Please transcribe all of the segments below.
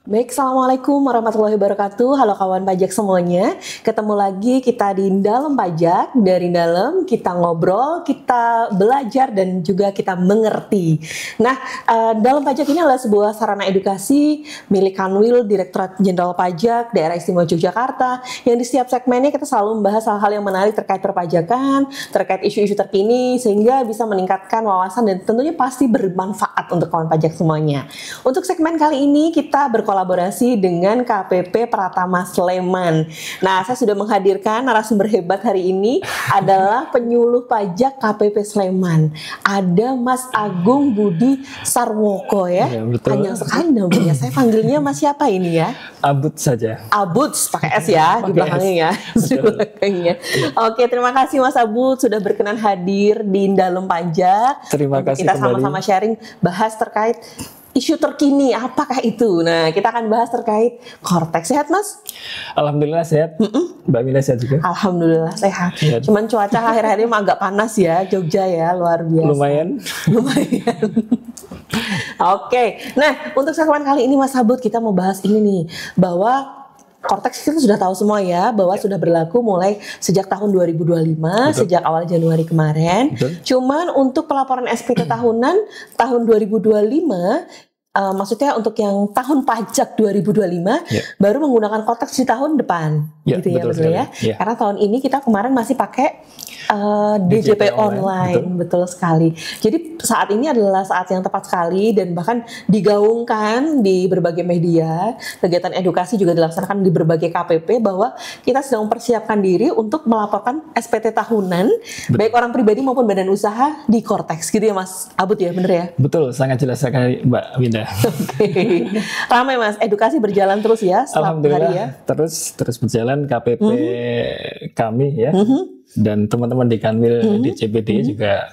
Baik, Assalamualaikum warahmatullahi wabarakatuh. Halo kawan pajak semuanya. Ketemu lagi kita di Dalam Pajak. Dari dalam kita ngobrol, kita belajar, dan juga kita mengerti. Nah, Dalam Pajak ini adalah sebuah sarana edukasi milik Kanwil Direktorat Jenderal Pajak Daerah Istimewa Yogyakarta, yang di setiap segmennya kita selalu membahas hal-hal yang menarik terkait perpajakan, terkait isu-isu terkini, sehingga bisa meningkatkan wawasan dan tentunya pasti bermanfaat untuk kawan pajak semuanya. Untuk segmen kali ini kita berkolaborasi dengan KPP Pratama Sleman. Nah, saya sudah menghadirkan narasumber hebat hari ini adalah penyuluh pajak KPP Sleman. Ada Mas Agung Budi Sarwoko ya. Ya, betul. Panjang sekali namanya. Saya panggilnya Mas siapa ini ya? Abud saja. Abud pakai S ya di belakangnya ya. Di belakangnya. Oke, terima kasih Mas Abud sudah berkenan hadir di Dalam Pajak. Terima kasih kita kembali. sama-sama sharing bahas terkait isu terkini, apakah itu? Nah, kita akan bahas terkait Kortex. Sehat, Mas? Alhamdulillah sehat. Mbak Mila sehat juga? Alhamdulillah sehat. Ya. Cuman cuaca akhir-akhir ini agak panas ya, Jogja ya, luar biasa. Lumayan. Oke, nah untuk segmen kali ini Mas Abud kita mau bahas ini nih, bahwa Kortex kita sudah tahu semua ya, bahwa sudah berlaku mulai sejak tahun 2025, Betul. sejak awal Januari kemarin. Betul. Cuman untuk pelaporan SPT tahunan tahun 2025, maksudnya untuk yang tahun pajak 2025 baru menggunakan Kortex di tahun depan, gitu ya, betul ya? Ya. Karena tahun ini kita kemarin masih pakai DJP online, betul sekali. Jadi saat ini adalah saat yang tepat sekali dan bahkan digaungkan di berbagai media, kegiatan edukasi juga dilaksanakan di berbagai KPP bahwa kita sedang mempersiapkan diri untuk melaporkan SPT tahunan, baik orang pribadi maupun badan usaha di Kortex, gitu ya Mas Abud ya, bener ya? Betul, sangat jelas sekali Mbak Winda. Oke. Ramai Mas, edukasi berjalan terus ya setiap hari ya. Terus berjalan KPP kami ya. Dan teman-teman di Kanwil di CBD juga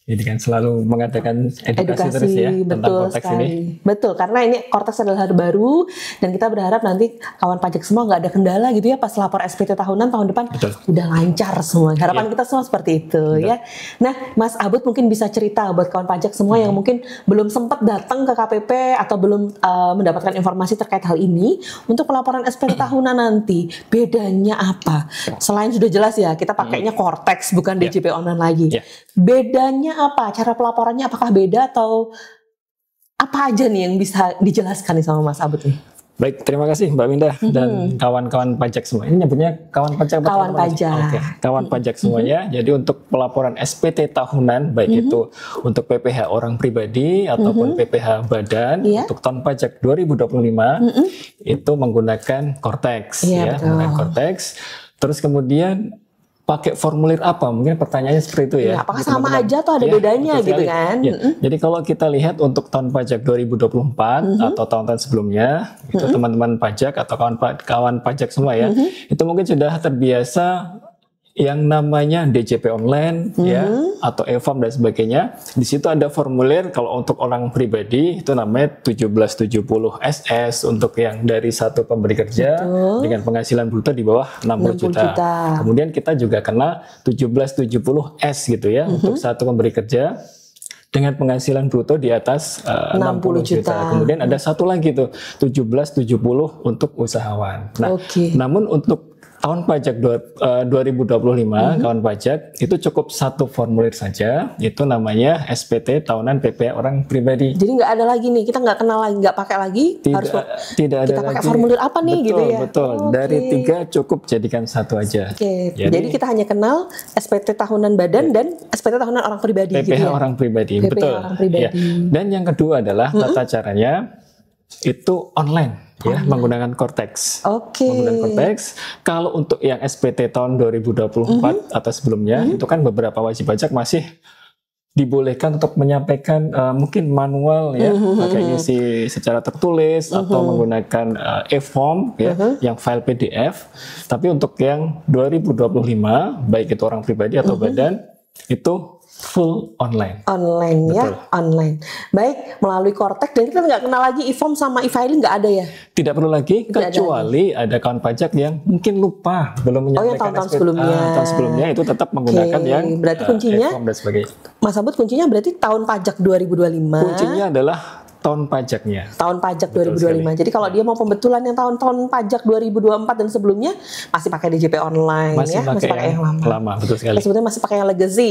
ini kan selalu mengadakan edukasi terus ya tentang Kortex ini. Betul, karena ini Kortex adalah hal baru dan kita berharap nanti kawan pajak semua nggak ada kendala gitu ya pas lapor SPT tahunan tahun depan. Betul. Udah lancar semua. Harapan kita semua seperti itu. Betul. Ya. Nah, Mas Abud mungkin bisa cerita buat kawan pajak semua yang mungkin belum sempat datang ke KPP atau belum mendapatkan informasi terkait hal ini untuk pelaporan SPT tahunan nanti. Bedanya apa? Selain sudah jelas ya, kita pakainya Kortex bukan DJP online lagi. Bedanya apa? Cara pelaporannya apakah beda atau apa aja nih yang bisa dijelaskan nih sama Mas Abud nih? Baik, terima kasih Mbak Winda dan kawan-kawan pajak semua. Ini nyebutnya kawan pajak. Kawan pajak. Oke, kawan pajak semuanya. Jadi untuk pelaporan SPT tahunan, baik itu untuk PPH orang pribadi ataupun PPH badan, untuk tahun pajak 2025 itu menggunakan Kortex, menggunakan Kortex. Terus kemudian pakai formulir apa? Mungkin pertanyaannya seperti itu ya. Apakah sama aja atau ada bedanya gitu kan? Jadi kalau kita lihat untuk tahun pajak 2024 atau tahun-tahun sebelumnya, itu teman-teman pajak atau kawan pajak semua ya, itu mungkin sudah terbiasa yang namanya DJP online ya atau e-form dan sebagainya. Di situ ada formulir kalau untuk orang pribadi itu namanya 1770 SS untuk yang dari satu pemberi kerja dengan penghasilan bruto di bawah 60 juta. Kemudian kita juga kena 1770 S gitu ya untuk satu pemberi kerja dengan penghasilan bruto di atas 60 juta. Kemudian ada satu lagi tuh 1770 untuk usahawan. Nah, namun untuk tahun pajak 2025 kawan pajak itu cukup satu formulir saja, itu namanya SPT tahunan PPH orang pribadi. Jadi nggak ada lagi nih, kita nggak kenal lagi, nggak pakai lagi, tidak ada kita pakai lagi. Formulir apa nih, gitu ya? Betul. Dari 3 cukup jadikan satu aja. Jadi kita hanya kenal SPT tahunan badan dan SPT tahunan orang pribadi. PPH gitu ya? orang pribadi, PPH betul. Orang pribadi. Ya. Dan yang kedua adalah tata caranya itu online. Ya, menggunakan Kortex. Menggunakan Kortex. Kalau untuk yang SPT tahun 2024 atau sebelumnya, itu kan beberapa wajib pajak masih dibolehkan untuk menyampaikan mungkin manual ya, pakai isi secara tertulis atau menggunakan e-form ya, yang file PDF. Tapi untuk yang 2025, baik itu orang pribadi atau badan, itu full online. Online. Betul. Ya, online. Baik, melalui Kortex dan kita nggak kenal lagi e-form sama e-filing, nggak ada ya? Tidak perlu lagi, kecuali ada kawan pajak yang mungkin lupa belum menyampaikan tahun sebelumnya. Tahun sebelumnya itu tetap menggunakan yang berarti kuncinya e-form dan sebagainya. Mas Abud, kuncinya berarti tahun pajak 2025. Kuncinya adalah tahun pajaknya. Tahun pajak Betul 2025. sekali. Jadi kalau dia mau pembetulan yang tahun-tahun pajak 2024 dan sebelumnya masih pakai DJP online Masih ya, masih pakai yang lama. betul sekali. Sebetulnya masih pakai yang legacy.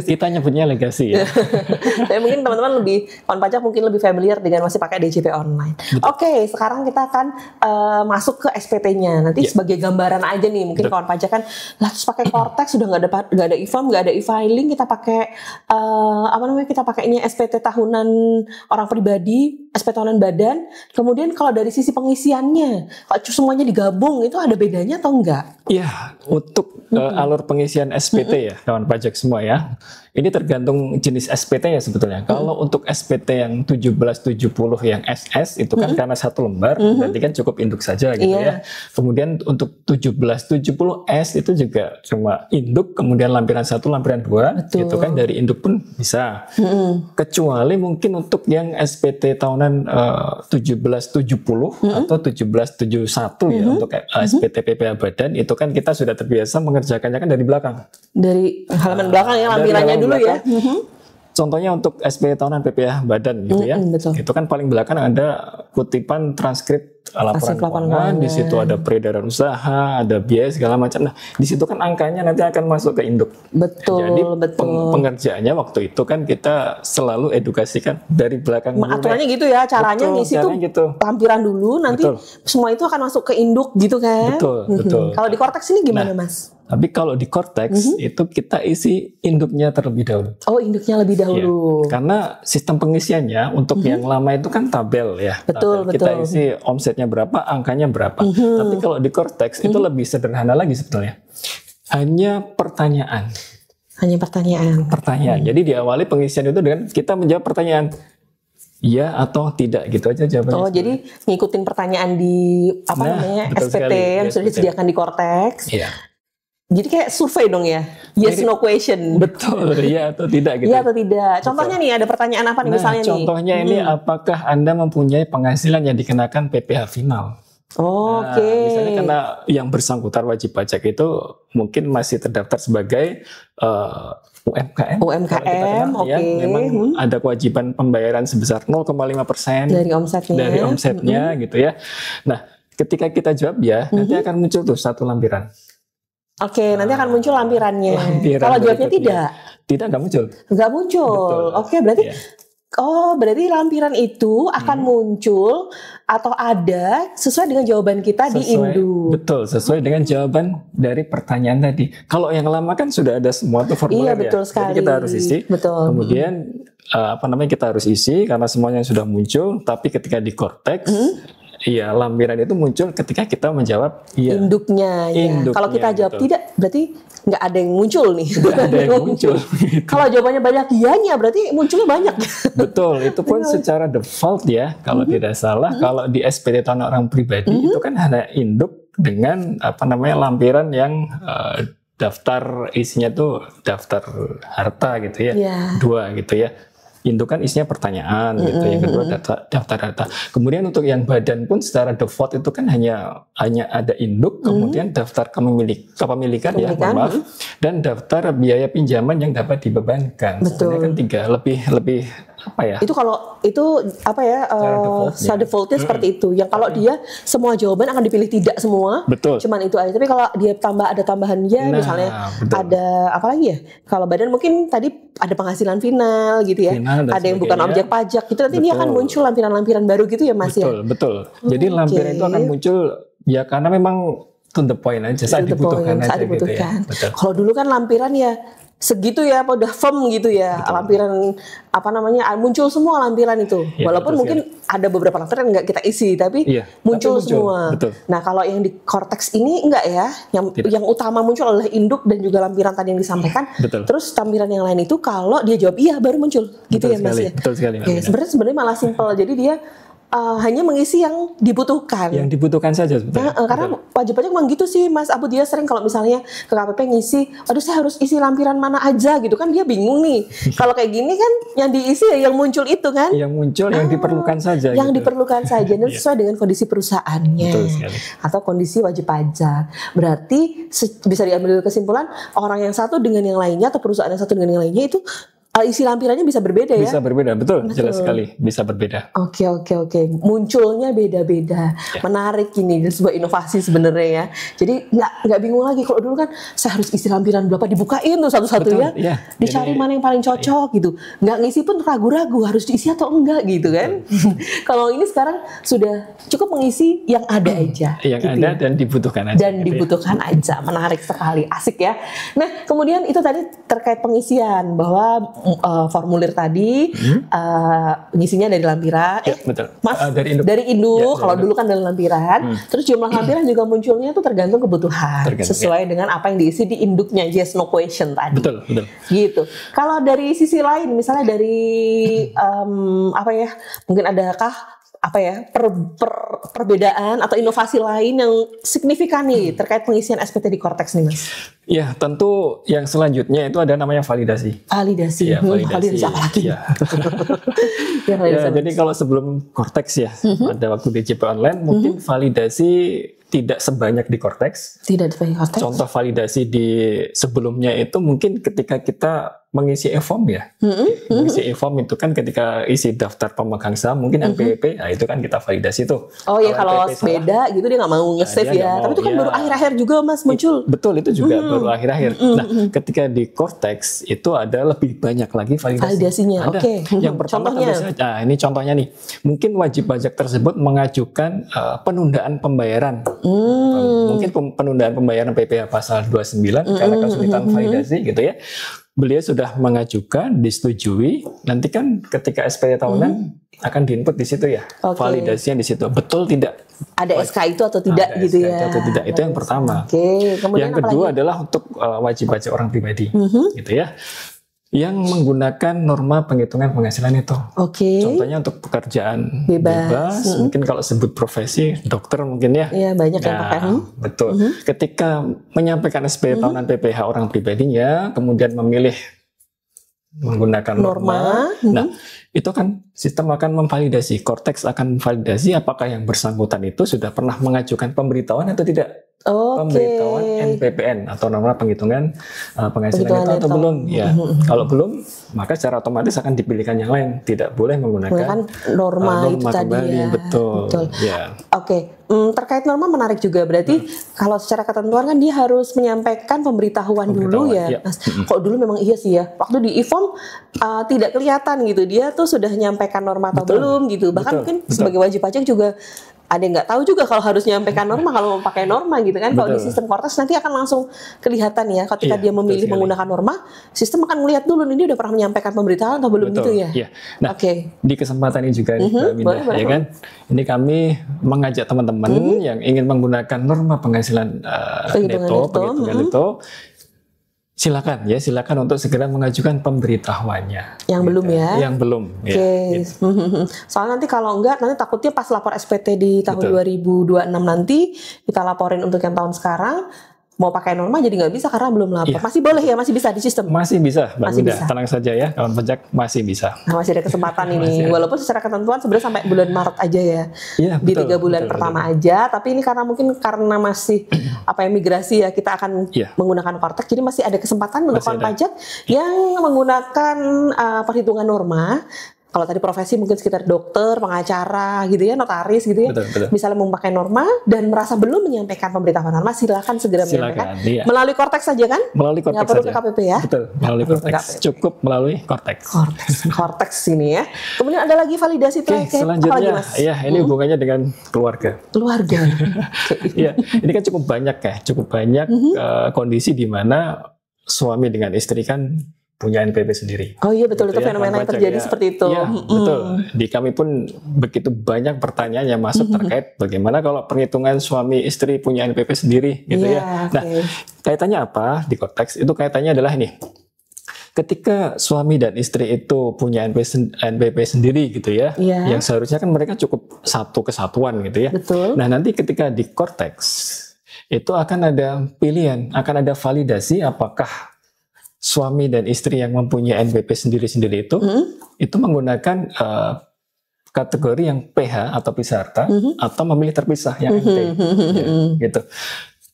Kita nyebutnya legasi ya. Tapi mungkin teman-teman lebih kawan pajak mungkin lebih familiar dengan masih pakai DJP online. Oke, sekarang kita akan masuk ke SPT-nya. Nanti sebagai gambaran aja nih, mungkin kawan pajak kan lah terus pakai Cortex sudah nggak ada e-form, nggak ada e-filing, kita pakai kita pakai ini SPT tahunan orang pribadi, SPT tahunan badan. Kemudian kalau dari sisi pengisiannya, kalau semuanya digabung itu ada bedanya atau enggak? Ya, untuk alur pengisian SPT ya, kawan pajak semua ya. Ini tergantung jenis SPT ya sebetulnya. Kalau untuk SPT yang 1770 yang SS itu kan karena satu lembar, berarti kan cukup induk saja gitu ya. Kemudian untuk 1770S itu juga cuma induk, kemudian lampiran 1, lampiran 2, itu kan dari induk pun bisa. Kecuali mungkin untuk yang SPT tahunan 1770 atau 1771 ya untuk SPT PPh Badan itu kan kita sudah terbiasa mengerjakannya kan dari belakang. Dari halaman belakang ya, lampirannya dulu ya. Contohnya untuk SPT tahunan PPh Badan gitu ya. Itu kan paling belakang ada kutipan transkrip laporan keuangan, di situ ada peredaran usaha, ada biaya segala macam. Nah, di situ kan angkanya nanti akan masuk ke induk. Betul, jadi betul. Pengerjaannya waktu itu kan kita selalu edukasikan dari belakang. Aturannya gitu ya, caranya ngisi tuh gitu. Lampiran dulu, nanti semua itu akan masuk ke induk gitu kan. Betul. Kalau di Cortex ini gimana, Mas? Tapi kalau di Cortex itu kita isi induknya terlebih dahulu. Oh, induknya lebih dahulu. Ya, karena sistem pengisiannya untuk yang lama itu kan tabel ya. Betul. Kita isi omsetnya berapa, angkanya berapa. Tapi kalau di Cortex itu lebih sederhana lagi sebetulnya. Hanya pertanyaan. Pertanyaan. Jadi diawali pengisian itu dengan kita menjawab pertanyaan. Iya atau tidak gitu aja jawabannya. Oh, jadi ngikutin pertanyaan di SPT yang sudah disediakan di Cortex. Iya. Jadi kayak survei dong ya, yes no question. Betul, iya atau tidak gitu. Iya atau tidak. Contohnya nih ada pertanyaan apa nih misalnya nih? Contohnya ini apakah Anda mempunyai penghasilan yang dikenakan PPh final? Oke. Misalnya karena yang bersangkutan wajib pajak itu mungkin masih terdaftar sebagai UMKM. Oke. Memang ada kewajiban pembayaran sebesar 0,5% dari omsetnya. Gitu ya. Nah, ketika kita jawab ya, nanti akan muncul tuh satu lampiran. Oke, nanti akan muncul lampirannya. Kalau jawabnya tidak? Tidak, nggak muncul. Nggak muncul. Oke, berarti berarti lampiran itu akan muncul atau ada sesuai dengan jawaban kita di induk. Betul, sesuai dengan jawaban dari pertanyaan tadi. Kalau yang lama kan sudah ada semua tuh formulir. Iya, betul sekali. Jadi kita harus isi. Betul. Kemudian kita harus isi karena semuanya sudah muncul. Tapi ketika di Cortex, iya, lampiran itu muncul ketika kita menjawab iya. Induknya. Kalau kita jawab tidak, berarti nggak ada yang muncul nih. Nggak ada yang muncul. Gitu. Kalau jawabannya banyak iyanya, berarti munculnya banyak. Betul, itu pun secara default ya, kalau tidak salah. Kalau di SPT tahunan orang pribadi itu kan hanya induk dengan lampiran yang daftar isinya tuh daftar harta gitu ya, 2 gitu ya. Induk kan isinya pertanyaan gitu, yang kedua daftar data. Kemudian untuk yang badan pun secara default itu kan hanya ada induk, kemudian daftar kepemilikan ya, maaf, dan daftar biaya pinjaman yang dapat dibebankan. Sebenarnya kan 3 lebih apa ya? Itu kalau itu apa ya? Secara defaultnya seperti itu. Yang kalau dia semua jawaban akan dipilih tidak semua. Betul. Cuman itu aja. Tapi kalau dia ada tambahannya, misalnya ada apa lagi ya? Kalau badan mungkin tadi ada penghasilan final gitu ya. Ada yang bukan objek pajak gitu. Nanti dia akan muncul lampiran-lampiran baru gitu ya, Mas ya. Betul. Jadi lampiran itu akan muncul ya karena memang to the point aja saat dibutuhkan aja gitu ya. Kalau dulu kan lampiran ya segitu ya, apa udah firm gitu ya, lampiran muncul semua lampiran itu. Walaupun mungkin ada beberapa lampiran nggak kita isi, tapi muncul semua. Nah, kalau yang di Cortex ini enggak ya, yang utama muncul adalah induk dan juga lampiran tadi yang disampaikan. Terus lampiran yang lain itu kalau dia jawab iya baru muncul, gitu ya Mas ya. Betul sekali. Sebenarnya malah simpel. Jadi dia hanya mengisi yang dibutuhkan. Yang dibutuhkan saja sebetulnya. Karena wajib pajak memang gitu sih, Mas Abu. Dia sering kalau misalnya ke KPP ngisi, aduh saya harus isi lampiran mana aja gitu kan, dia bingung nih. Kalau kayak gini kan yang diisi yang muncul itu kan. Yang muncul yang diperlukan saja. Yang diperlukan saja dan sesuai dengan kondisi perusahaannya. Betul sekali. Atau kondisi wajib pajak. Berarti bisa diambil kesimpulan orang yang satu dengan yang lainnya atau perusahaan yang satu dengan yang lainnya itu isi lampirannya bisa berbeda ya? Bisa berbeda, betul, jelas sekali bisa berbeda. Oke. Munculnya beda-beda. Ya. Menarik ini, sebuah inovasi sebenarnya ya. Jadi nggak bingung lagi. Kalau dulu kan saya harus isi lampiran berapa, dibukain tuh satu-satu Betul, ya. ya. Dicari mana yang paling cocok gitu. Nggak ngisi pun ragu-ragu harus diisi atau enggak gitu kan. Kalau ini sekarang sudah cukup mengisi yang ada aja. Yang gitu ada ya. dan dibutuhkan aja. Dan dibutuhkan aja. Menarik sekali, asik ya. Nah, kemudian itu tadi terkait pengisian bahwa formulir tadi ngisinya dari lampiran. Ya, betul. Mas, dari induk. Ya, kalau dari dulu kan dari lampiran. Terus jumlah lampiran juga munculnya itu tergantung kebutuhan, sesuai dengan apa yang diisi di induknya. Yes, no question tadi. Betul. Gitu. Kalau dari sisi lain, misalnya dari mungkin adakah perbedaan atau inovasi lain yang signifikan nih terkait pengisian SPT di Cortex nih, Mas? Ya, tentu yang selanjutnya itu ada namanya validasi. Validasi. Ya, Validasi apa lagi? Ya. Jadi kalau sebelum Cortex ya, pada waktu DJP online mungkin validasi tidak sebanyak di Cortex. Tidak sebanyak Cortex. Contoh validasi di sebelumnya itu mungkin ketika kita mengisi e-form ya. Mengisi e-form itu kan ketika isi daftar pemegang saham mungkin NPWP, nah itu kan kita validasi tuh. Oh ya, kalau beda gitu dia nggak mau nge-save ya. Tapi itu kan baru akhir-akhir juga Mas muncul. Betul, itu juga baru akhir-akhir. Nah, ketika di Cortex itu ada lebih banyak lagi validasinya. Oke. Yang pertama ini contohnya nih. Mungkin wajib pajak tersebut mengajukan penundaan pembayaran. Mungkin penundaan pembayaran PPh pasal 29 karena kesulitan validasi gitu ya. Beliau sudah mengajukan, disetujui. Nanti kan ketika SPT tahunan akan diinput di situ ya. Validasinya di situ. Betul tidak? Ada SK itu atau tidak gitu ya? Atau tidak. Itu yang pertama. Kemudian yang kedua adalah untuk wajib pajak orang pribadi, gitu ya. Yang menggunakan norma penghitungan penghasilan itu. Contohnya untuk pekerjaan bebas. Mungkin kalau sebut profesi dokter mungkin ya. Iya, banyak yang pakai. Betul. Ketika menyampaikan SPT tahunan PPh orang pribadinya, kemudian memilih menggunakan norma. Nah, itu kan sistem akan memvalidasi. Cortex akan memvalidasi apakah yang bersangkutan itu sudah pernah mengajukan pemberitahuan atau tidak. Pemberitahuan NPPN atau norma penghitungan penghasilan itu atau belum ya. Kalau belum, maka secara otomatis akan dipilihkan yang lain, tidak boleh menggunakan norma itu tadi kembali. ya. Betul. Ya. Terkait norma menarik juga, berarti kalau secara ketentuan kan dia harus menyampaikan pemberitahuan dulu ya. Mas, kok dulu memang iya sih ya, waktu di e-form tidak kelihatan gitu, dia tuh sudah menyampaikan norma atau belum gitu. Bahkan mungkin sebagai wajib pajak juga ada yang nggak tahu juga kalau harus menyampaikan norma, kalau mau pakai norma gitu kan. Kalau di sistem Cortex nanti akan langsung kelihatan ya, ketika dia memilih menggunakan norma, sistem akan melihat dulu nih dia udah pernah menyampaikan pemberitahuan atau belum gitu ya. Nah, di kesempatan ini juga nih, Mbak Minda, ya kan, ini kami mengajak teman-teman yang ingin menggunakan norma penghasilan penghitungan neto. Silakan untuk segera mengajukan pemberitahuannya. Yang belum ya? Yang belum. Soalnya nanti kalau enggak, nanti takutnya pas lapor SPT di tahun 2026 nanti kita laporin untuk yang tahun sekarang, mau pakai norma jadi nggak bisa karena belum lapor. Masih boleh ya, masih bisa di sistem? Masih bisa, Mbak Minda. Tenang saja ya, kawan pajak masih bisa. Nah, masih ada kesempatan ini. Walaupun secara ketentuan sebenarnya sampai bulan Maret aja ya. Di 3 bulan pertama aja. Tapi ini karena masih migrasi ya, kita akan menggunakan Cortex. Jadi masih ada kesempatan untuk kawan pajak yang menggunakan perhitungan norma. Kalau tadi profesi mungkin sekitar dokter, pengacara gitu ya, notaris gitu ya. Misalnya memakai norma dan merasa belum menyampaikan pemberitahuan norma, silakan segera menyampaikan. Melalui Cortex saja kan? Melalui Cortex nggak perlu saja. ke KPP ya? Betul, melalui Cortex. Cukup melalui Cortex. Cortex ini ya. Kemudian ada lagi validasi terakhir. Selanjutnya, ini hubungannya dengan keluarga. Ya, ini kan cukup banyak kondisi di mana suami dengan istri kan punya NPP sendiri. Oh iya betul, itu fenomena yang terjadi seperti itu. Iya, betul. Di kami pun begitu banyak pertanyaan yang masuk terkait bagaimana kalau perhitungan suami istri punya NPP sendiri gitu ya. Nah, kaitannya apa di Cortex? Itu kaitannya adalah ini. Ketika suami dan istri itu punya NPP sendiri gitu ya, yang seharusnya kan mereka cukup satu kesatuan gitu ya. Nah, nanti ketika di Cortex itu akan ada pilihan, akan ada validasi apakah suami dan istri yang mempunyai NPP sendiri-sendiri itu menggunakan kategori yang PH atau pisah harta atau memilih terpisah yang NT, gitu.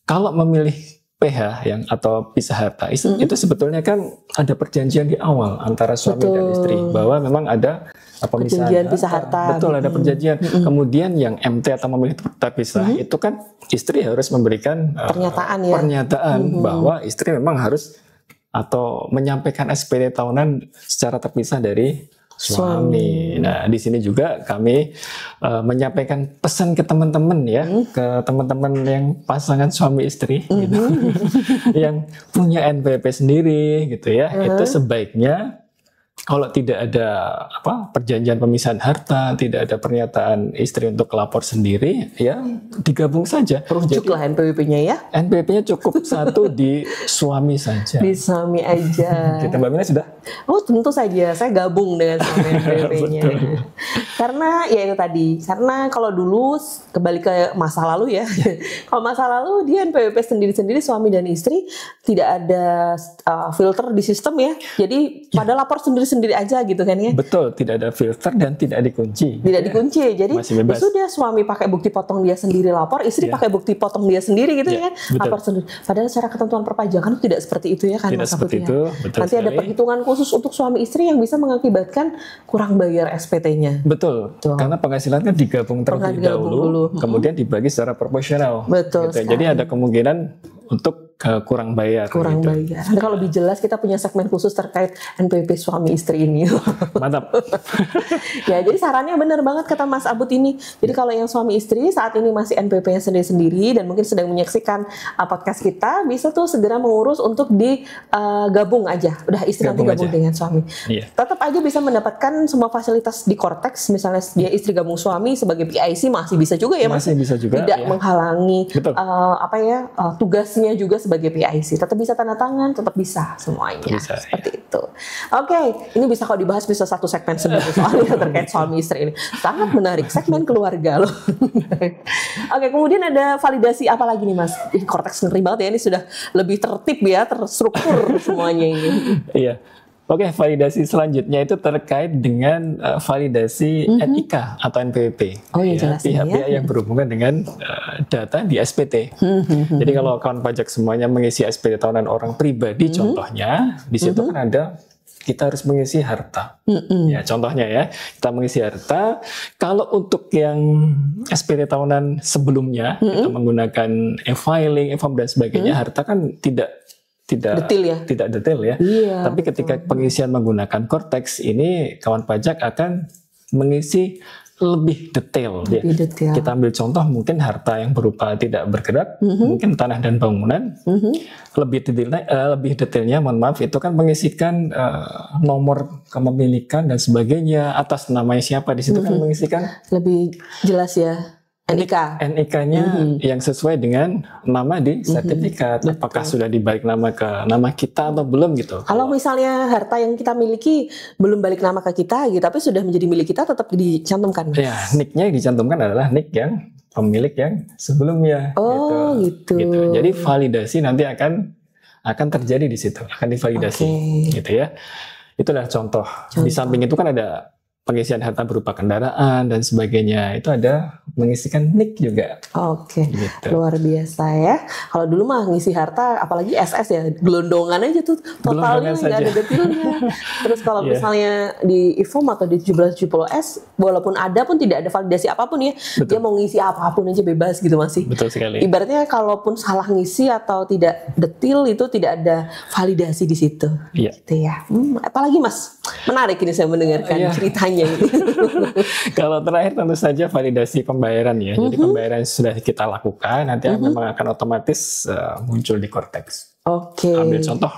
Kalau memilih PH atau pisah harta itu sebetulnya kan ada perjanjian di awal antara suami dan istri bahwa memang ada pemisahan perjanjian pisah harta. Betul, ada perjanjian. Kemudian yang MT atau memilih terpisah itu kan istri harus memberikan pernyataan bahwa istri memang harus atau menyampaikan SPT tahunan secara terpisah dari suami. Nah, di sini juga kami menyampaikan pesan ke teman-teman ya, ke teman-teman yang pasangan suami istri gitu, yang punya NPWP sendiri gitu ya, itu sebaiknya kalau tidak ada perjanjian pemisahan harta, tidak ada pernyataan istri untuk lapor sendiri, ya digabung saja. Rujuk lah NPWP-nya ya. NPWP-nya cukup satu di suami saja. Di suami aja. Kita Mbak Mina sudah? Oh tentu saja, saya gabung dengan suami NPWP-nya. Karena ya itu tadi, karena kalau dulu kembali ke masa lalu ya, kalau masa lalu dia NPWP sendiri-sendiri suami dan istri, tidak ada filter di sistem ya. Jadi pada lapor sendiri aja gitu kan ya. Betul, tidak ada filter dan tidak dikunci. Tidak dikunci, jadi sudah suami pakai bukti potong dia sendiri lapor, istri pakai bukti potong dia sendiri gitu ya. Lapor sendiri. Padahal secara ketentuan perpajakan tidak seperti itu ya kan. Tidak seperti itu. Betul nanti sekali. Ada perhitungan khusus untuk suami istri yang bisa mengakibatkan kurang bayar SPT-nya. Betul. Karena penghasilan kan digabung terlebih dahulu, kemudian dibagi secara proporsional. Betul. Gitu. Jadi ada kemungkinan untuk kurang bayar. Kurang bayar. Nanti kalau lebih jelas kita punya segmen khusus terkait NPWP suami istri ini. Mantap. Ya, jadi sarannya benar banget kata Mas Abud ini. Jadi kalau yang suami istri saat ini masih NPWP-nya sendiri-sendiri dan mungkin sedang menyaksikan podcast kita, bisa tuh segera mengurus untuk digabung aja. Udah istri nanti gabung dengan suami. Iya. Tetap aja bisa mendapatkan semua fasilitas di Cortex. Misalnya dia istri gabung suami sebagai PIC masih bisa juga ya Mas. Masih bisa juga. Tidak menghalangi tugasnya juga sebagai PIC. Tetap bisa tanda tangan, tetap bisa semuanya. Bisa, seperti itu. Oke, ini bisa kalau dibahas bisa satu segmen sendiri soalnya terkait suami istri ini. Sangat menarik, segmen keluarga loh. Oke, kemudian ada validasi apa lagi nih Mas? Cortex ngeri banget ya, ini sudah lebih tertib ya, terstruktur semuanya ini. Iya. Oke, validasi selanjutnya itu terkait dengan validasi NIK atau NPWP. Oh iya, jelas pihak-pihak yang berhubungan dengan data di SPT. Jadi kalau kawan pajak semuanya mengisi SPT tahunan orang pribadi, contohnya di situ kan ada kita harus mengisi harta. Ya, contohnya ya, kita mengisi harta. Kalau untuk yang SPT tahunan sebelumnya kita menggunakan e-filing, e-form dan sebagainya, harta kan tidak detail ya. Iya, tapi ketika pengisian menggunakan Cortex ini kawan pajak akan mengisi lebih detail. Kita ambil contoh mungkin harta yang berupa tidak bergerak, mungkin tanah dan bangunan. Lebih detailnya, mohon maaf, itu kan mengisikan nomor kepemilikan dan sebagainya, atas namanya siapa di situ kan mengisikan lebih jelas ya. NIK-nya yang sesuai dengan nama di sertifikat. Apakah sudah dibalik nama ke nama kita atau belum gitu. Kalau misalnya harta yang kita miliki belum balik nama ke kita gitu, tapi sudah menjadi milik kita, tetap dicantumkan. Ya, NIK-nya yang dicantumkan adalah NIK yang pemilik yang sebelumnya. Oh, gitu. Jadi validasi nanti akan terjadi di situ, akan divalidasi, gitu ya. Itulah contoh. Di samping itu kan ada pengisian harta berupa kendaraan dan sebagainya, itu ada mengisikan NIK juga. Gitu. Luar biasa ya. Kalau dulu mah ngisi harta, apalagi SS ya, gelondongan aja tuh, totalnya nggak ada detailnya. Terus kalau misalnya di e-form atau di 1770S, walaupun ada pun tidak ada validasi apapun ya, dia mau ngisi apapun aja bebas gitu masih. Betul sekali. Ibaratnya kalaupun salah ngisi atau tidak detail itu tidak ada validasi di situ. Iya. Gitu ya. Apalagi Mas, menarik ini saya mendengarkan ceritanya. Kalau terakhir tentu saja validasi pembayaran ya. Jadi pembayaran sudah kita lakukan, nanti memang akan otomatis muncul di Cortex. Ambil contoh,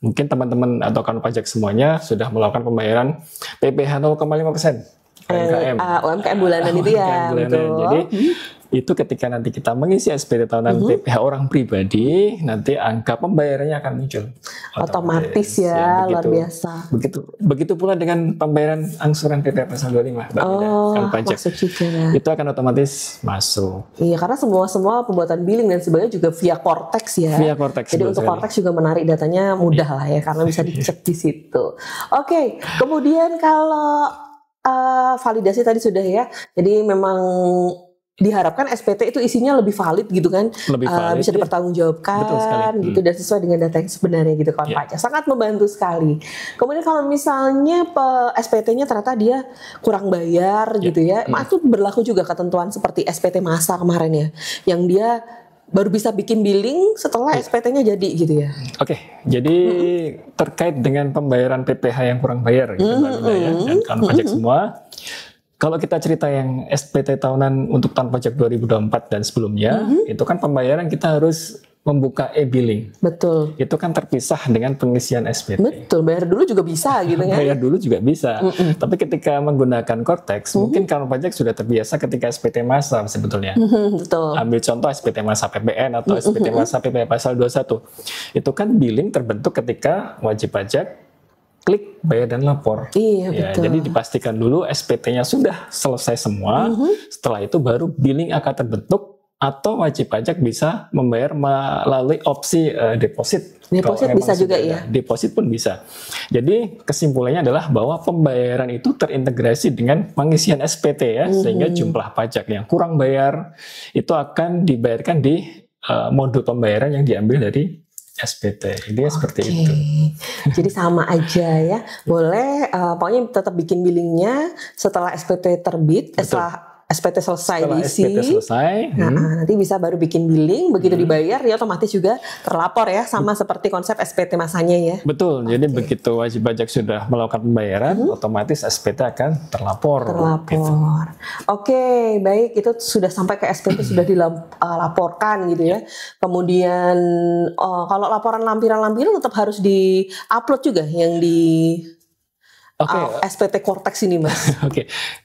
mungkin teman-teman atau kawan pajak semuanya sudah melakukan pembayaran PPh 0,5%. UMKM bulanan itu ya. Betul. Jadi itu ketika nanti kita mengisi SPT tahunan PPh orang pribadi, nanti angka pembayarannya akan muncul otomatis ya, luar biasa. Begitu pula dengan pembayaran angsuran PPh pasal 25, pajak. Itu akan otomatis masuk. Iya, karena semua pembuatan billing dan sebagainya juga via Cortex ya. Via Cortex. Jadi untuk Cortex juga menarik datanya mudah lah ya, karena bisa dicek di situ. Kemudian kalau validasi tadi sudah ya. Jadi memang diharapkan SPT itu isinya lebih valid gitu kan, Lebih valid, bisa ya. dipertanggungjawabkan Betul sekali. gitu dan sesuai dengan data yang sebenarnya gitu kawan Ya. pajak, sangat membantu sekali. Kemudian kalau misalnya SPT-nya ternyata dia kurang bayar gitu ya, itu berlaku juga ketentuan seperti SPT masa kemarin ya, yang dia baru bisa bikin billing setelah SPT-nya jadi gitu ya. Oke, jadi terkait dengan pembayaran PPh yang kurang bayar gitu Mbak Winda ya, dan kawan pajak semua. Kalau kita cerita yang SPT tahunan untuk tahun pajak 2024 dan sebelumnya, itu kan pembayaran kita harus membuka e-billing. Betul. Itu kan terpisah dengan pengisian SPT. Betul, bayar dulu juga bisa gitu kan. Bayar dulu juga bisa. Tapi ketika menggunakan Cortex, mungkin kawan pajak sudah terbiasa ketika SPT masa sebetulnya. Betul. Ambil contoh SPT masa PPN atau SPT masa PPh pasal 21. Itu kan billing terbentuk ketika wajib pajak klik bayar dan lapor. Iya, Ya, betul. jadi dipastikan dulu SPT-nya sudah selesai semua. Setelah itu baru billing akan terbentuk atau wajib pajak bisa membayar melalui opsi deposit. Deposit Kalau bisa memang juga sudah ya. ada. Deposit pun bisa. Jadi kesimpulannya adalah bahwa pembayaran itu terintegrasi dengan pengisian SPT ya, sehingga jumlah pajak yang kurang bayar itu akan dibayarkan di modul pembayaran yang diambil dari SPT. Ini seperti itu. Jadi sama aja ya. Boleh, pokoknya tetap bikin billingnya setelah SPT terbit, setelah SPT selesai Setelah diisi. SPT selesai, Nah, nanti bisa baru bikin billing, begitu dibayar ya otomatis juga terlapor ya, sama seperti konsep SPT masanya ya. betul. Jadi begitu wajib pajak sudah melakukan pembayaran, otomatis SPT akan terlapor. Terlapor. Oke, baik, itu sudah sampai ke SPT sudah dilaporkan gitu ya. Kemudian kalau laporan lampiran-lampiran tetap harus di-upload juga yang di Oke. SPT Cortex ini, Mas. Oke.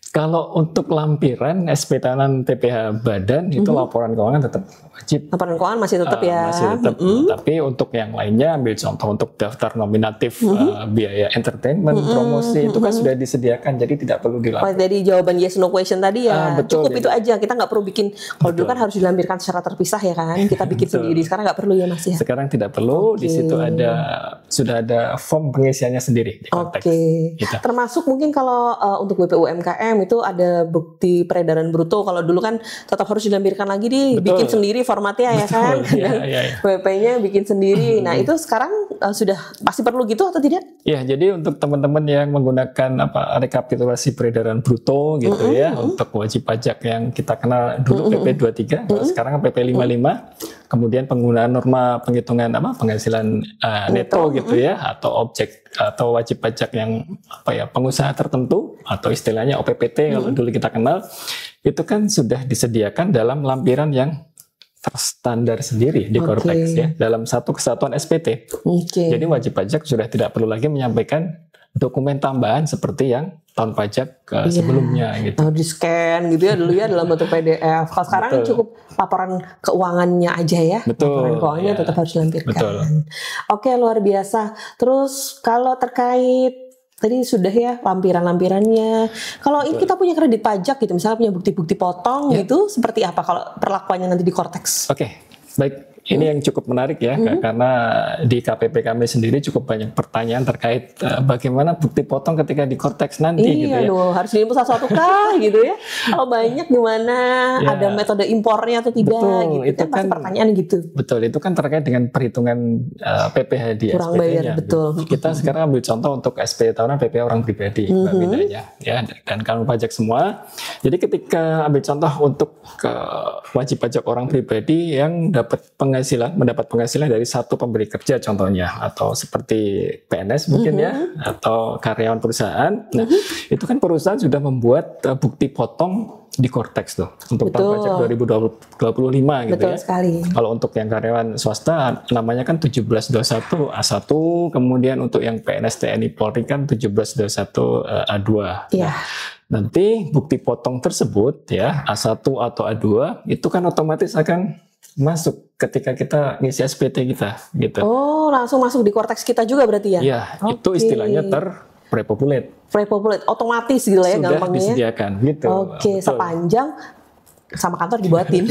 Kalau untuk lampiran SPT tahunan PPh badan itu laporan keuangan tetap wajib. Laporan keuangan masih tetap ya. Masih tetap. Tapi untuk yang lainnya, ambil contoh untuk daftar nominatif biaya entertainment, promosi itu kan sudah disediakan, jadi tidak perlu Oh, dilapor. jadi jawaban yes no question tadi ya Betul, cukup itu aja, kita nggak perlu bikin. Kalau dulu kan harus dilampirkan secara terpisah ya kan, kita bikin sendiri. Sekarang nggak perlu ya Mas ya. Sekarang tidak perlu, di situ sudah ada form pengisiannya sendiri di Cortex. Oke. Gitu. Termasuk mungkin kalau untuk BPU UMKM itu ada bukti peredaran bruto. Kalau dulu kan tetap harus dilampirkan lagi bikin sendiri formatnya ya kan. Iya, iya. WP-nya bikin sendiri. Nah, itu sekarang sudah pasti perlu gitu atau tidak? Ya, jadi untuk teman-teman yang menggunakan rekapitulasi peredaran bruto gitu ya, untuk wajib pajak yang kita kenal dulu PP 23, kalau sekarang PP 55, kemudian penggunaan norma penghitungan penghasilan neto gitu ya, atau objek atau wajib pajak yang pengusaha tertentu atau istilahnya OPPT kalau dulu kita kenal, itu kan sudah disediakan dalam lampiran yang terstandar sendiri di Cortex ya, dalam satu kesatuan SPT. Jadi wajib pajak sudah tidak perlu lagi menyampaikan dokumen tambahan seperti yang tahun pajak sebelumnya gitu. Di scan gitu ya dulu ya dalam bentuk PDF. Kalau sekarang cukup laporan keuangannya aja ya. Laporan keuangannya tetap harus dilampirkan. Oke, luar biasa. Terus kalau terkait tadi sudah ya lampiran-lampirannya. Kalau ini kita punya kredit pajak gitu, misalnya punya bukti-bukti potong gitu, seperti apa kalau perlakuannya nanti di Cortex? Oke, baik. Ini yang cukup menarik ya, karena di KPP kami sendiri cukup banyak pertanyaan terkait bagaimana bukti potong ketika di Cortex nanti gitu ya. Harus diinput satu-satu kah gitu ya? Kalau banyak gimana? Ada metode impornya atau tidak? Betul, gitu. Itu kan pasti pertanyaan gitu. Betul, itu kan terkait dengan perhitungan PPh di kurang bayar, betul. Kita sekarang ambil contoh untuk SPT tahunan PPh orang pribadi, bedanya ya, dan kanun pajak semua. Jadi ketika ambil contoh untuk wajib pajak orang pribadi yang mendapat penghasilan dari satu pemberi kerja contohnya, atau seperti PNS mungkin ya, atau karyawan perusahaan. Nah, itu kan perusahaan sudah membuat bukti potong di Cortex tuh untuk tahun pajak 2025 gitu. Betul sekali. Kalau untuk yang karyawan swasta namanya kan 1721 A1, kemudian untuk yang PNS TNI Polri kan 1721 A2. Iya. Nanti bukti potong tersebut ya A1 atau A2 itu kan otomatis akan masuk ketika kita ngisi SPT kita gitu. Oh, langsung masuk di Cortex kita juga berarti ya? Iya, itu istilahnya pre-populate. Pre-populate otomatis gitu lah ya sudah gampangnya. Disediakan gitu. Oke, sepanjang sama kantor dibuatin.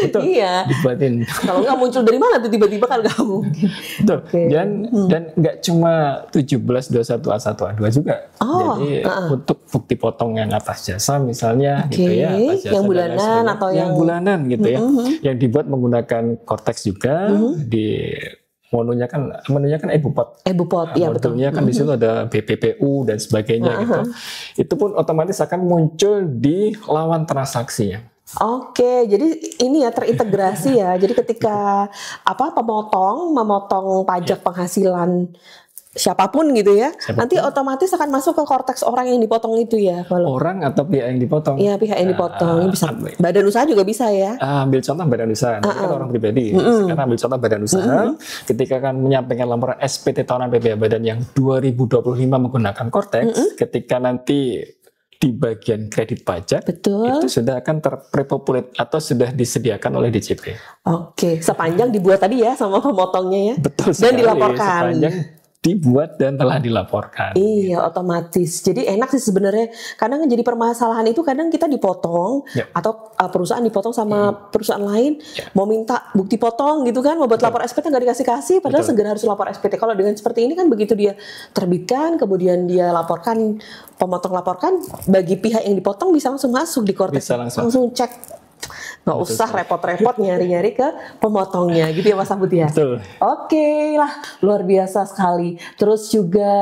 Betul. Iya. Dibuatin. Kalau nggak muncul dari mana tuh tiba-tiba kan nggak mungkin. Betul. Oke. Dan nggak cuma 1721A1A2 juga. Oh, Jadi untuk bukti potong yang atas jasa misalnya gitu ya, atas jasa yang dan lain bulanan sebagainya. atau yang bulanan gitu ya, yang dibuat menggunakan Cortex juga di menunya kan EBUPOT. EBUPOT, iya betul. Modulnya kan di situ ada BPPU dan sebagainya gitu. Itu pun otomatis akan muncul di lawan transaksinya. Oke, jadi ini ya terintegrasi ya. Jadi ketika pemotong memotong pajak penghasilan siapapun gitu ya, nanti otomatis akan masuk ke Cortex orang yang dipotong itu ya. Kalau orang atau pihak yang dipotong. Iya, pihak yang dipotong. Bisa badan usaha juga bisa ya. Ambil contoh badan usaha, kan orang pribadi. Sekarang ambil contoh badan usaha, ketika akan menyampaikan laporan SPT tahunan PPh Badan yang 2025 menggunakan Cortex, ketika nanti di bagian kredit pajak, betul, itu sudah akan terprepopulate atau sudah disediakan oleh DJP. Oke, sepanjang dibuat tadi ya sama pemotongnya ya. Betul dan sekali, dilaporkan. Sepanjang dibuat dan telah dilaporkan. Iya, otomatis. Jadi enak sih sebenarnya. Kadang jadi permasalahan itu kadang kita dipotong atau perusahaan dipotong sama perusahaan lain mau minta bukti potong gitu kan, mau buat lapor SPT nggak dikasih, padahal segera harus lapor SPT. Kalau dengan seperti ini kan begitu dia terbitkan, kemudian dia laporkan, pemotong laporkan, bagi pihak yang dipotong bisa langsung masuk di Cortex, bisa langsung cek. Nggak usah repot-repot nyari-nyari ke pemotongnya gitu ya Mas Abud ya. Betul. Oke lah, luar biasa sekali. Terus juga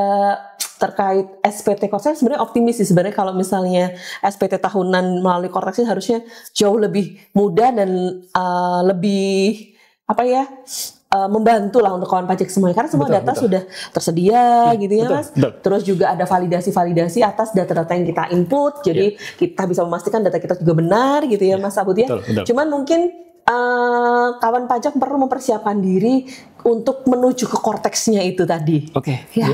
terkait SPT Cortex, saya sebenarnya optimis sih sebenarnya kalau misalnya SPT tahunan melalui Cortex ini harusnya jauh lebih mudah dan lebih membantu lah untuk kawan pajak semuanya karena semua data sudah tersedia gitu ya Mas. Terus juga ada validasi atas data-data yang kita input, jadi kita bisa memastikan data kita juga benar gitu ya Mas Abud ya. Cuman mungkin kawan pajak perlu mempersiapkan diri untuk menuju ke Cortex-nya itu tadi. Oke. Ya.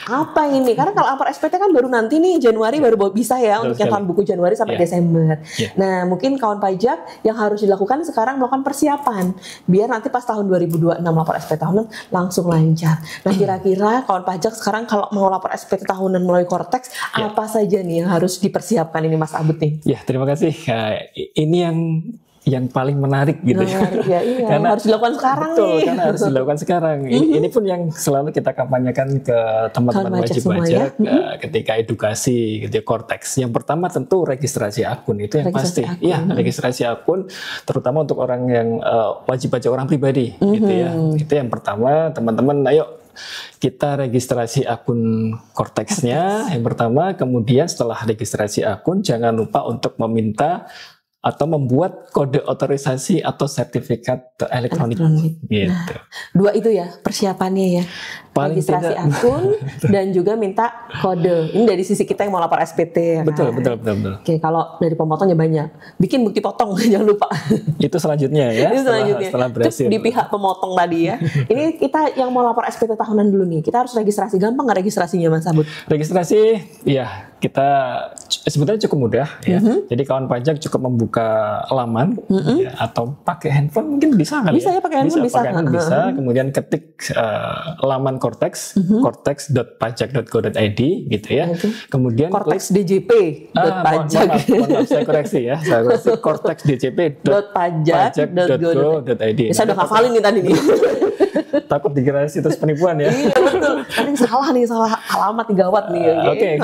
Apa ini? Karena kalau lapor SPT kan baru nanti nih Januari baru bisa ya untuk yang tahun buku Januari sampai Desember. Nah, mungkin kawan pajak yang harus dilakukan sekarang melakukan persiapan biar nanti pas tahun 2026 lapor SPT tahunan langsung lancar. Nah, kira-kira kawan pajak sekarang kalau mau lapor SPT tahunan melalui Cortex apa saja nih yang harus dipersiapkan ini Mas Abud nih? Ya, terima kasih. Ini yang paling menarik gitu ya. Iya, karena harus dilakukan sekarang nih. Karena harus dilakukan sekarang. Ini pun yang selalu kita kampanyakan ke teman-teman wajib pajak ketika edukasi gitu ya, Cortex. Yang pertama tentu registrasi akun itu yang pasti. Iya, registrasi akun terutama untuk orang yang wajib pajak orang pribadi gitu ya. Itu yang pertama, teman-teman ayo kita registrasi akun Cortex-nya yang pertama, kemudian setelah registrasi akun jangan lupa untuk meminta atau membuat kode otorisasi atau sertifikat elektronik. Gitu. Dua itu ya persiapannya ya. Paling registrasi akun dan juga minta kode. Ini dari sisi kita yang mau lapor SPT. Ya betul. Oke, kalau dari pemotongnya banyak. Bikin bukti potong jangan lupa. Itu selanjutnya ya. Setelah berhasil. Itu di pihak pemotong tadi ya. Ini kita yang mau lapor SPT tahunan dulu nih. Kita harus registrasi. Gampang nggak registrasinya Mas Abud? Registrasi ya kita sebetulnya cukup mudah ya. Jadi kawan pajak cukup membuka laman ya, atau pakai handphone mungkin bisa kali ya pakai handphone bisa. Kemudian ketik laman Cortex, cortex.pajak.go.id gitu ya. Kemudian Cortex DJP.pajak. Maaf, saya koreksi ya. Saya koreksi cortex.djp.pajak.go.id. Saya udah hafalin nih tadi nih. Takut dikira situs penipuan ya. Iya betul. Tadi salah alamat gawat nih. Oke.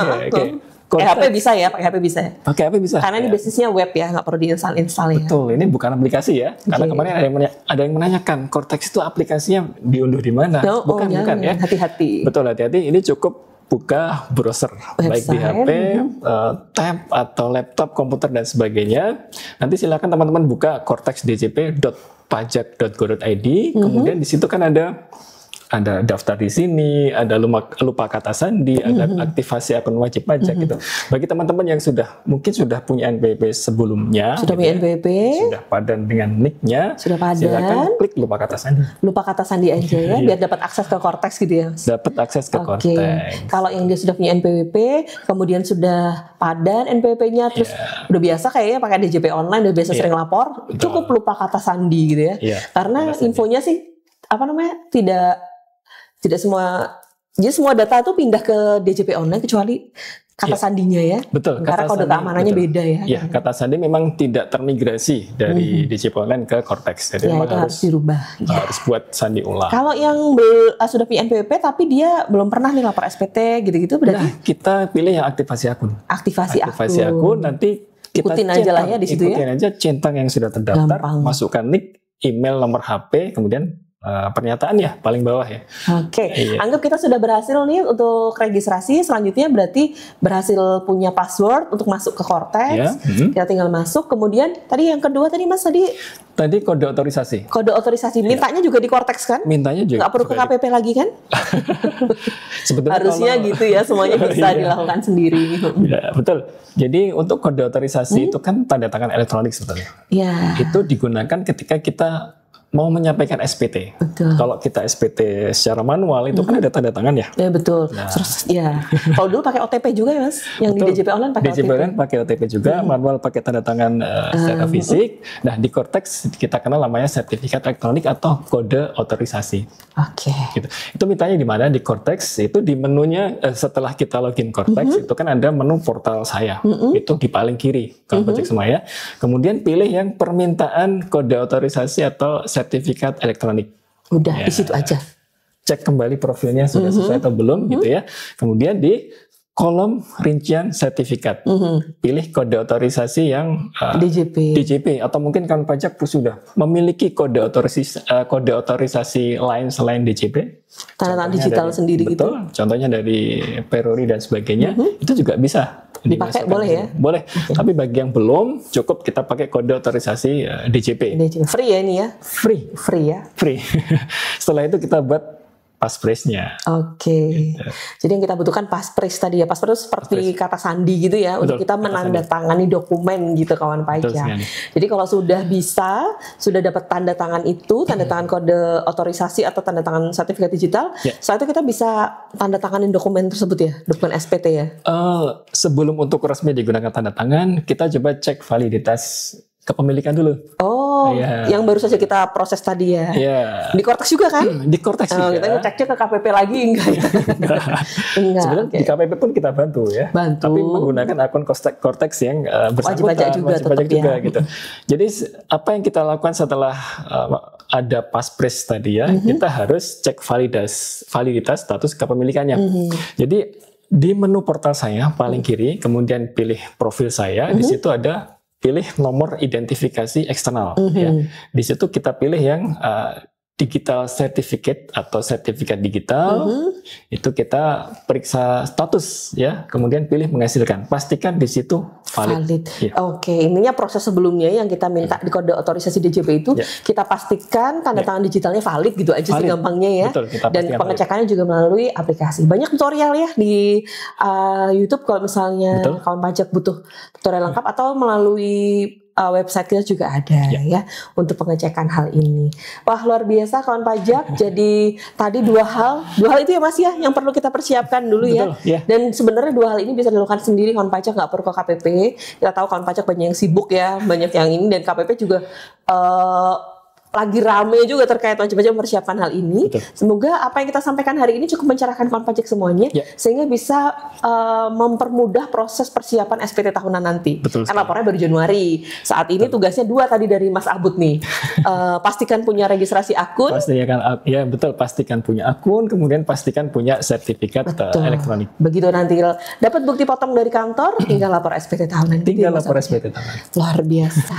HP bisa ya, pakai HP bisa ya. Pakai HP bisa. Karena ini basisnya web ya, nggak perlu diinstal ya. Betul, ini bukan aplikasi ya. Karena kemarin ada yang menanyakan, Cortex itu aplikasinya diunduh di mana? Bukan ya. Hati-hati. Betul, hati-hati. Ini cukup buka browser, baik di HP, tab atau laptop, komputer dan sebagainya. Nanti silakan teman-teman buka cortexdjp.pajak.go.id. Kemudian di situ kan ada daftar di sini, ada lupa kata sandi, ada aktivasi akun wajib pajak gitu. Bagi teman-teman yang mungkin sudah punya NPWP sebelumnya, sudah punya NPWP, sudah padan dengan nick-nya, silakan klik lupa kata sandi. Lupa kata sandi aja ya, biar dapat akses ke Cortex gitu ya. Dapat akses ke Cortex. Kalau yang dia sudah punya NPWP, kemudian sudah padan NPWP-nya, terus udah biasa kayaknya pakai DJP online, udah biasa sering lapor, cukup lupa kata sandi gitu ya. Karena infonya sih tidak semua, jadi semua data itu pindah ke DJP online kecuali kata sandinya ya. Betul. Karena kode keamanannya beda ya. Ya, kata sandi memang tidak termigrasi dari DJP Online ke Cortex. Jadi memang itu harus dirubah. Harus buat sandi ulang. Kalau yang sudah punya NPWP tapi dia belum pernah nih lapor SPT gitu-gitu berarti? Nah, kita pilih yang aktivasi akun. Aktivasi akun nanti kita ikutin aja lah ya di situ ya. Ikutin aja centang yang sudah terdaftar, masukkan nick, email, nomor HP, kemudian pernyataan ya paling bawah ya. Oke, anggap kita sudah berhasil nih untuk registrasi. Selanjutnya berarti berhasil punya password untuk masuk ke Cortex. Kita tinggal masuk. Kemudian tadi yang kedua tadi Mas tadi kode otorisasi. Kode otorisasi. Mintanya juga di Cortex kan? Mintanya juga. Nggak perlu ke KPP lagi kan? Sebetulnya harusnya gitu ya, semuanya bisa dilakukan sendiri. Ya, betul. Jadi untuk kode otorisasi itu kan tanda tangan elektronik sebetulnya. Ya. Itu digunakan ketika kita mau menyampaikan SPT. Betul. Kalau kita SPT secara manual itu kan ada tanda tangan ya. Ya betul. Nah. Terus ya. Kalau dulu pakai OTP juga ya Mas. Yang betul. Di DJP Online pakai OTP. DJP Online pakai OTP juga, manual pakai tanda tangan secara fisik. Nah, di Cortex kita kenal namanya sertifikat elektronik atau kode otorisasi. Oke. Gitu. Itu mintanya di mana? Di Cortex itu di menunya setelah kita login Cortex itu kan ada menu portal saya. Itu di paling kiri kawan pajak semua ya. Kemudian pilih yang permintaan kode otorisasi atau sertifikat elektronik. Udah di situ aja. Cek kembali profilnya sudah sesuai atau belum gitu ya. Kemudian di kolom rincian sertifikat, pilih kode otorisasi yang DJP atau mungkin kan pajak sudah memiliki kode otorisasi lain selain DJP. Tanda tangan digital sendiri betul, gitu. Contohnya dari Peruri dan sebagainya, itu juga bisa dipakai, boleh ya? Boleh. Tapi bagi yang belum, cukup kita pakai kode otorisasi DJP. Free ya ini ya? Free ya? Free. Setelah itu kita buat passphrase-nya. Oke. Jadi yang kita butuhkan passphrase tadi ya. Passphrase seperti kata sandi gitu ya. Betul, untuk kita menandatangani dokumen gitu kawan pajak. Jadi kalau sudah bisa, sudah dapat tanda tangan itu, tanda tangan kode otorisasi atau tanda tangan sertifikat digital, setelah itu kita bisa tanda tanganin dokumen tersebut ya, dokumen SPT ya. Sebelum untuk resmi digunakan tanda tangan, kita coba cek validitas kepemilikan dulu. Oh, yang baru saja kita proses tadi ya. Di Cortex juga kan? Di Cortex juga. Kita ngeceknya ke KPP lagi enggak? Enggak. Sebenarnya di KPP pun kita bantu ya. Bantu. Tapi menggunakan akun Cortex yang bersangkutan. Wajib pajak juga gitu. Jadi apa yang kita lakukan setelah ada passphrase tadi ya, kita harus cek validitas status kepemilikannya. Jadi di menu portal saya paling kiri, kemudian pilih profil saya, di situ ada pilih nomor identifikasi eksternal. Ya. Di situ kita pilih yang digital certificate atau sertifikat digital. Itu kita periksa status ya, kemudian pilih menghasilkan. Pastikan di situ valid. Ya. Oke, ininya proses sebelumnya yang kita minta di kode otorisasi DJP itu kita pastikan tanda tangan digitalnya valid gitu aja sih gampangnya ya. Betul, dan pengecekannya juga melalui aplikasi. Banyak tutorial ya di YouTube kalau misalnya kawan pajak butuh tutorial lengkap atau melalui website kita juga ada ya untuk pengecekan hal ini. Wah, luar biasa kawan pajak. Jadi tadi dua hal itu ya Mas ya yang perlu kita persiapkan dulu ya. Dan sebenarnya dua hal ini bisa dilakukan sendiri kawan pajak, nggak perlu ke KPP. Kita tahu kawan pajak banyak yang sibuk ya, banyak yang ini, dan KPP juga lagi rame juga terkait wajib-wajib mempersiapkan hal ini. Semoga apa yang kita sampaikan hari ini cukup mencerahkan kawan pajak semuanya, sehingga bisa mempermudah proses persiapan SPT tahunan nanti. Karena laporannya baru Januari. Saat ini tugasnya dua tadi dari Mas Abud nih. Pastikan punya registrasi akun. Pastikan punya akun, kemudian pastikan punya sertifikat elektronik. Begitu nanti dapat bukti potong dari kantor, tinggal lapor SPT tahunan. SPT tahunan. Luar biasa.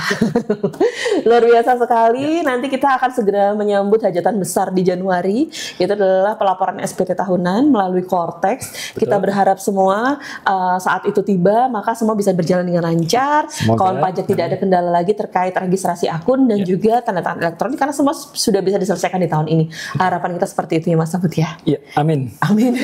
Luar biasa sekali. Nanti kita akan segera menyambut hajatan besar di Januari. Itu adalah pelaporan SPT tahunan melalui Cortex. Kita berharap semua saat itu tiba, maka semua bisa berjalan dengan lancar. Kawan pajak tidak ada kendala lagi terkait registrasi akun dan juga tanda tangan elektronik, karena semua sudah bisa diselesaikan di tahun ini. Harapan kita seperti itu ya Mas Abud ya. Iya, amin. Amin.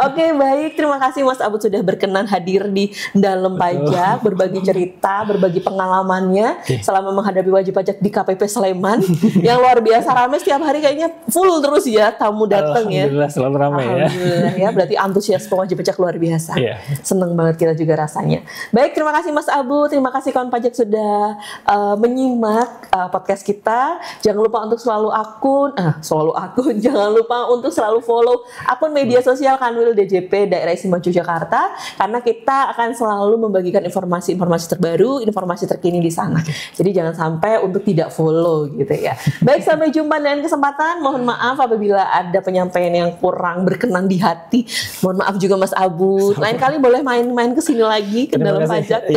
Oke, baik. Terima kasih Mas Abud sudah berkenan hadir di dalam pajak, berbagi cerita, berbagi pengalamannya selama menghadapi wajib pajak di KPP Sleman. preman yang luar biasa ramai setiap hari, kayaknya full terus ya tamu datang ya. Alhamdulillah selalu ramai ya. Alhamdulillah ya, berarti antusias wajib pajak luar biasa. Iya. Seneng banget kita juga rasanya. Baik, terima kasih Mas Abu, terima kasih kawan pajak sudah menyimak podcast kita. Jangan lupa untuk selalu akun, jangan lupa untuk selalu follow akun media sosial Kanwil DJP Daerah Istimewa Yogyakarta, karena kita akan selalu membagikan informasi-informasi terbaru, informasi terkini di sana. Jadi jangan sampai untuk tidak follow gitu ya. Baik, sampai jumpa dengan kesempatan. Mohon maaf apabila ada penyampaian yang kurang berkenan di hati. Mohon maaf juga Mas Abu. Lain kali boleh main-main ke sini lagi ke dalam pajak.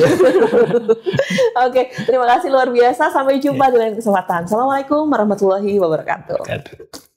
Oke, terima kasih luar biasa. Sampai jumpa dengan kesempatan. Assalamualaikum warahmatullahi wabarakatuh.